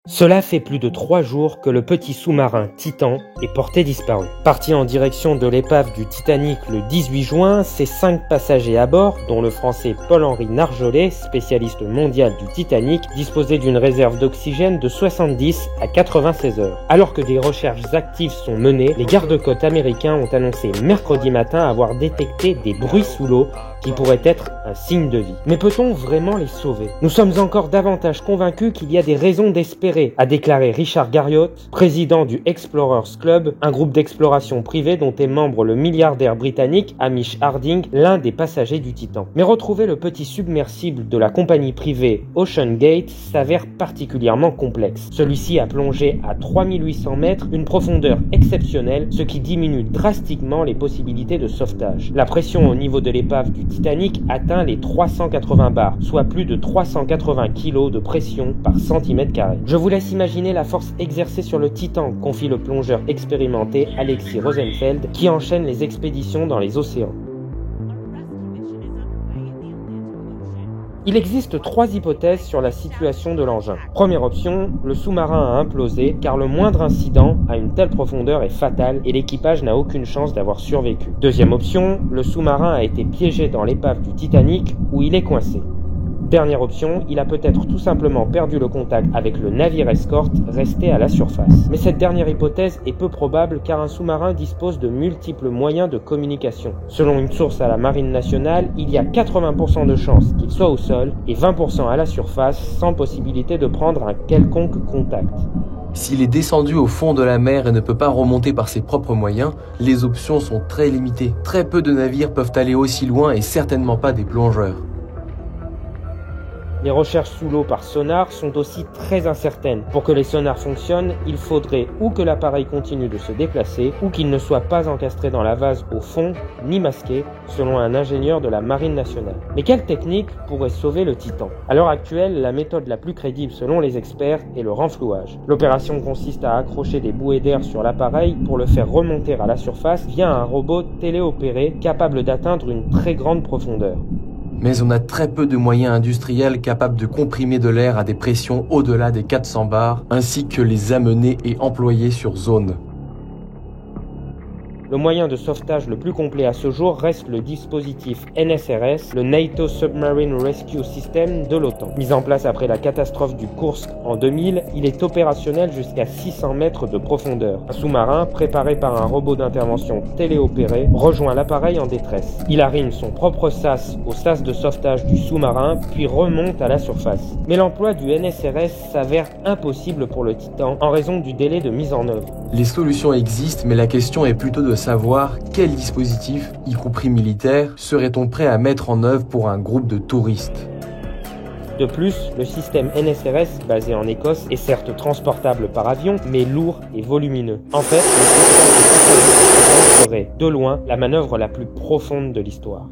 Cela fait plus de 3 jours que le petit sous-marin Titan est porté disparu. Parti en direction de l'épave du Titanic le 18 juin, ses 5 passagers à bord, dont le français Paul-Henri Narjolet, spécialiste mondial du Titanic, disposaient d'une réserve d'oxygène de 70 à 96 heures. Alors que des recherches actives sont menées, les gardes-côtes américains ont annoncé mercredi matin avoir détecté des bruits sous l'eau qui pourraient être un signe de vie. Mais peut-on vraiment les sauver? Nous sommes encore davantage convaincus qu'il y a des raisons d'espérer, a déclaré Richard Garriott, président du Explorers Club, un groupe d'exploration privé dont est membre le milliardaire britannique Hamish Harding, l'un des passagers du Titan. Mais retrouver le petit submersible de la compagnie privée OceanGate s'avère particulièrement complexe. Celui-ci a plongé à 3800 mètres, une profondeur exceptionnelle, ce qui diminue drastiquement les possibilités de sauvetage. La pression au niveau de l'épave du Titanic atteint les 380 bars, soit plus de 380 kg de pression par centimètre carré. Je vous laisse imaginer la force exercée sur le Titan, confie le plongeur expérimenté Alexis Rosenfeld, qui enchaîne les expéditions dans les océans. Il existe 3 hypothèses sur la situation de l'engin. Première option, le sous-marin a implosé car le moindre incident à une telle profondeur est fatal et l'équipage n'a aucune chance d'avoir survécu. Deuxième option, le sous-marin a été piégé dans l'épave du Titanic où il est coincé. Dernière option, il a peut-être tout simplement perdu le contact avec le navire escorte resté à la surface. Mais cette dernière hypothèse est peu probable car un sous-marin dispose de multiples moyens de communication. Selon une source à la Marine nationale, il y a 80% de chances qu'il soit au sol et 20% à la surface sans possibilité de prendre un quelconque contact. S'il est descendu au fond de la mer et ne peut pas remonter par ses propres moyens, les options sont très limitées. Très peu de navires peuvent aller aussi loin et certainement pas des plongeurs. Les recherches sous l'eau par sonar sont aussi très incertaines. Pour que les sonars fonctionnent, il faudrait ou que l'appareil continue de se déplacer, ou qu'il ne soit pas encastré dans la vase au fond, ni masqué, selon un ingénieur de la Marine nationale. Mais quelle technique pourrait sauver le Titan? À l'heure actuelle, la méthode la plus crédible selon les experts est le renflouage. L'opération consiste à accrocher des bouées d'air sur l'appareil pour le faire remonter à la surface via un robot téléopéré capable d'atteindre une très grande profondeur. Mais on a très peu de moyens industriels capables de comprimer de l'air à des pressions au-delà des 400 bars, ainsi que les amener et employer sur zone. Le moyen de sauvetage le plus complet à ce jour reste le dispositif NSRS, le NATO Submarine Rescue System de l'OTAN. Mis en place après la catastrophe du Kursk en 2000, il est opérationnel jusqu'à 600 mètres de profondeur. Un sous-marin, préparé par un robot d'intervention téléopéré, rejoint l'appareil en détresse. Il arrime son propre sas au sas de sauvetage du sous-marin, puis remonte à la surface. Mais l'emploi du NSRS s'avère impossible pour le Titan en raison du délai de mise en œuvre. Les solutions existent, mais la question est plutôt de savoir quel dispositif, y compris militaire, serait-on prêt à mettre en œuvre pour un groupe de touristes. De plus, le système NSRS, basé en Écosse, est certes transportable par avion, mais lourd et volumineux. En fait, le système serait, de loin, la manœuvre la plus profonde de l'histoire.